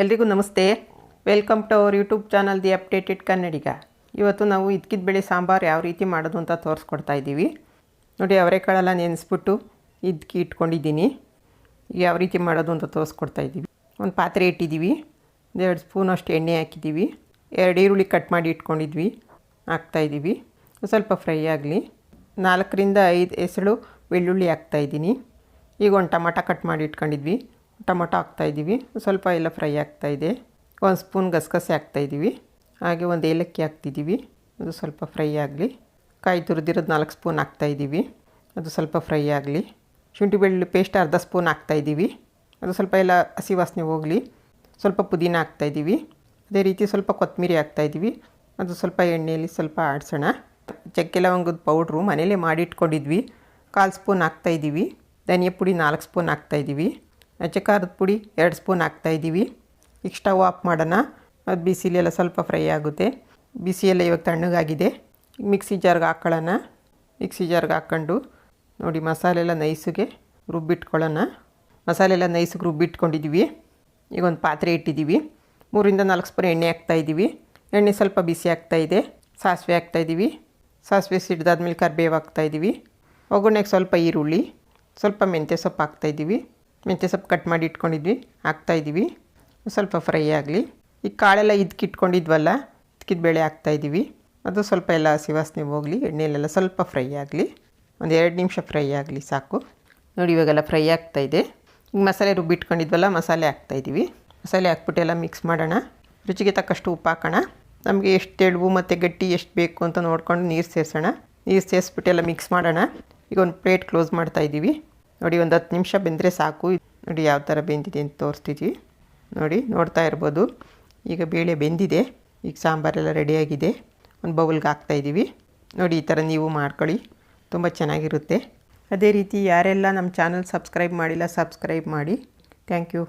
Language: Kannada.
ಎಲ್ರಿಗೂ ನಮಸ್ತೆ. Welcome to our YouTube channel the updated Kannadiga. ಇವತ್ತು ನಾವು ಇದ್ಕಿದ ಬೇಳೆ ಸಾಂಬಾರು ಯಾವ ರೀತಿ ಮಾಡೋದು ಅಂತ ತೋರಿಸ್ಕೊಡ್ತಾ ಇದ್ದೀವಿ. ನೋಡಿ, ಅವರೆಕಾಳೆಲ್ಲ ನೆನೆಸ್ಬಿಟ್ಟು ಇದ್ಕಿ ಇಟ್ಕೊಂಡಿದ್ದೀನಿ. ಯಾವ ರೀತಿ ಮಾಡೋದು ಅಂತ ತೋರಿಸ್ಕೊಡ್ತಾ ಇದ್ದೀವಿ. ಒಂದು ಪಾತ್ರೆ ಇಟ್ಟಿದ್ದೀವಿ, 2 ಸ್ಪೂನಷ್ಟು ಎಣ್ಣೆ ಹಾಕಿದ್ದೀವಿ, 2 ಈರುಳ್ಳಿ ಕಟ್ ಮಾಡಿ ಇಟ್ಕೊಂಡಿದ್ವಿ ಹಾಕ್ತಾಯಿದ್ದೀವಿ. ಸ್ವಲ್ಪ ಫ್ರೈ ಆಗಲಿ. 4ರಿಂದ 5 ಎಸಳು ಬೆಳ್ಳುಳ್ಳಿ ಹಾಕ್ತಾಯಿದ್ದೀನಿ. ಈಗ ಒಂದು ಟೊಮಟ ಕಟ್ ಮಾಡಿ ಇಟ್ಕೊಂಡಿದ್ವಿ, ಟೊಮೊಟೊ ಹಾಕ್ತಾಯಿದ್ದೀವಿ. ಸ್ವಲ್ಪ ಎಲ್ಲ ಫ್ರೈ ಆಗ್ತಾಯಿದೆ. 1 ಸ್ಪೂನ್ ಗಸಗಸೆ ಹಾಕ್ತಾಯಿದ್ದೀವಿ, ಹಾಗೆ 1 ಏಲಕ್ಕಿ ಹಾಕ್ತಿದ್ದೀವಿ. ಅದು ಸ್ವಲ್ಪ ಫ್ರೈ ಆಗಲಿ. ಕಾಯಿ ತುರಿದಿರೋದು 4 ಸ್ಪೂನ್ ಹಾಕ್ತಾಯಿದ್ದೀವಿ, ಅದು ಸ್ವಲ್ಪ ಫ್ರೈ ಆಗಲಿ. ಶುಂಠಿ ಬೆಳ್ಳುಳ್ಳಿ ಪೇಸ್ಟ್ ಅರ್ಧ ಸ್ಪೂನ್ ಹಾಕ್ತಾಯಿದ್ದೀವಿ, ಅದು ಸ್ವಲ್ಪ ಎಲ್ಲ ಹಸಿ ವಾಸನೆ ಹೋಗಲಿ. ಸ್ವಲ್ಪ ಪುದೀನ ಹಾಕ್ತಾಯಿದ್ದೀವಿ, ಅದೇ ರೀತಿ ಸ್ವಲ್ಪ ಕೊತ್ತಂಬರಿ ಹಾಕ್ತಾಯಿದ್ದೀವಿ. ಅದು ಸ್ವಲ್ಪ ಎಣ್ಣೆಯಲ್ಲಿ ಸ್ವಲ್ಪ ಆಡಿಸೋಣ. ಚಕ್ಕೆ ಲವಂಗದ ಪೌಡ್ರು ಮನೇಲೇ ಮಾಡಿಟ್ಕೊಂಡಿದ್ವಿ, 1/4 ಸ್ಪೂನ್ ಹಾಕ್ತಾಯಿದ್ದೀವಿ. ಧನಿಯಾ ಪುಡಿ 4 ಸ್ಪೂನ್ ಹಾಕ್ತಾಯಿದ್ದೀವಿ. ಅಚ್ಚ ಖಾರದ ಪುಡಿ 2 ಸ್ಪೂನ್ ಹಾಕ್ತಾಯಿದ್ದೀವಿ. ಈಗ ಸ್ಟವ್ ಆಫ್ ಮಾಡೋಣ. ಅದು ಬಿಸಿಲೆಲ್ಲ ಸ್ವಲ್ಪ ಫ್ರೈ ಆಗುತ್ತೆ. ಬಿಸಿಯೆಲ್ಲ ಇವಾಗ ತಣ್ಣಗಾಗಿದೆ. ಮಿಕ್ಸಿ ಜಾರ್ಗೆ ಹಾಕ್ಕೊಳ್ಳೋಣ. ಮಿಕ್ಸಿ ಜಾರ್ಗೆ ಹಾಕ್ಕೊಂಡು ನೋಡಿ, ಮಸಾಲೆ ಎಲ್ಲ ನೈಸಿಗೆ ರುಬ್ಬಿಟ್ಕೊಳ್ಳೋಣ. ಮಸಾಲೆ ಎಲ್ಲ ನೈಸಿಗೆ ರುಬ್ಬಿಟ್ಕೊಂಡಿದ್ದೀವಿ. ಈಗ ಒಂದು ಪಾತ್ರೆ ಇಟ್ಟಿದ್ದೀವಿ, 3ರಿಂದ 4 ಸ್ಪೂನ್ ಎಣ್ಣೆ ಹಾಕ್ತಾಯಿದ್ದೀವಿ. ಎಣ್ಣೆ ಸ್ವಲ್ಪ ಬಿಸಿ ಆಗ್ತಾಯಿದೆ. ಸಾಸಿವೆ ಹಾಕ್ತಾಯಿದ್ದೀವಿ. ಸಾಸಿವೆ ಸಿಡ್ದಾದ್ಮೇಲೆ ಕರಿಬೇವು ಹಾಕ್ತಾಯಿದ್ದೀವಿ. ಒಗ್ಗರಣೆಗೆ ಸ್ವಲ್ಪ ಈರುಳ್ಳಿ, ಸ್ವಲ್ಪ ಮೆಂತ್ಯ ಸೊಪ್ಪು ಹಾಕ್ತಾಯಿದ್ದೀವಿ. ಮೆಂತ್ಯ ಸೊಪ್ಪು ಕಟ್ ಮಾಡಿ ಇಟ್ಕೊಂಡಿದ್ವಿ ಹಾಕ್ತಾಯಿದ್ದೀವಿ. ಸ್ವಲ್ಪ ಫ್ರೈ ಆಗಲಿ. ಈ ಕಾಳೆಲ್ಲ ಇಟ್ಕೊಂಡಿದ್ವಲ್ಲ, ಇದ್ಕಿದ ಬೇಳೆ ಹಾಕ್ತಾಯಿದ್ದೀವಿ. ಅದು ಸ್ವಲ್ಪ ಎಲ್ಲ ಹಸಿ ವಾಸನೆ ಹೋಗಲಿ, ಎಣ್ಣೆಯಲ್ಲೆಲ್ಲ ಸ್ವಲ್ಪ ಫ್ರೈ ಆಗಲಿ. ಒಂದು 2 ನಿಮಿಷ ಫ್ರೈ ಆಗಲಿ ಸಾಕು. ನೋಡಿ, ಇವಾಗೆಲ್ಲ ಫ್ರೈ ಆಗ್ತಾಯಿದೆ. ಈಗ ಮಸಾಲೆ ರುಬ್ಬಿಟ್ಕೊಂಡಿದ್ವಲ್ಲ, ಮಸಾಲೆ ಹಾಕ್ತಾಯಿದ್ದೀವಿ. ಮಸಾಲೆ ಹಾಕ್ಬಿಟ್ಟು ಎಲ್ಲ ಮಿಕ್ಸ್ ಮಾಡೋಣ. ರುಚಿಗೆ ತಕ್ಕಷ್ಟು ಉಪ್ಪು ಹಾಕೋಣ. ನಮಗೆ ಎಷ್ಟು ತೆಳುವು ಮತ್ತು ಗಟ್ಟಿ ಎಷ್ಟು ಬೇಕು ಅಂತ ನೋಡ್ಕೊಂಡು ನೀರು ಸೇರಿಸೋಣ. ನೀರು ಸೇರಿಸ್ಬಿಟ್ಟು ಎಲ್ಲ ಮಿಕ್ಸ್ ಮಾಡೋಣ. ಈಗ ಒಂದು ಪ್ಲೇಟ್ ಕ್ಲೋಸ್ ಮಾಡ್ತಾಯಿದ್ದೀವಿ. ನೋಡಿ, ಒಂದು 10 ನಿಮಿಷ ಬೆಂದರೆ ಸಾಕು. ನೋಡಿ ಯಾವ ಥರ ಬೆಂದಿದೆ ಅಂತ ತೋರಿಸ್ತಿದ್ವಿ. ನೋಡಿ, ನೋಡ್ತಾ ಇರ್ಬೋದು. ಈಗ ಬೇಳೆ ಬೆಂದಿದೆ. ಈಗ ಸಾಂಬಾರೆಲ್ಲ ರೆಡಿಯಾಗಿದೆ. ಒಂದು ಬೌಲ್ಗೆ ಹಾಕ್ತಾಯಿದ್ದೀವಿ. ನೋಡಿ, ಈ ಥರ ನೀವು ಮಾಡ್ಕೊಳ್ಳಿ, ತುಂಬ ಚೆನ್ನಾಗಿರುತ್ತೆ. ಅದೇ ರೀತಿ ಯಾರೆಲ್ಲ ನಮ್ಮ ಚಾನಲ್ ಸಬ್ಸ್ಕ್ರೈಬ್ ಮಾಡಿಲ್ಲ, ಸಬ್ಸ್ಕ್ರೈಬ್ ಮಾಡಿ. Thank you.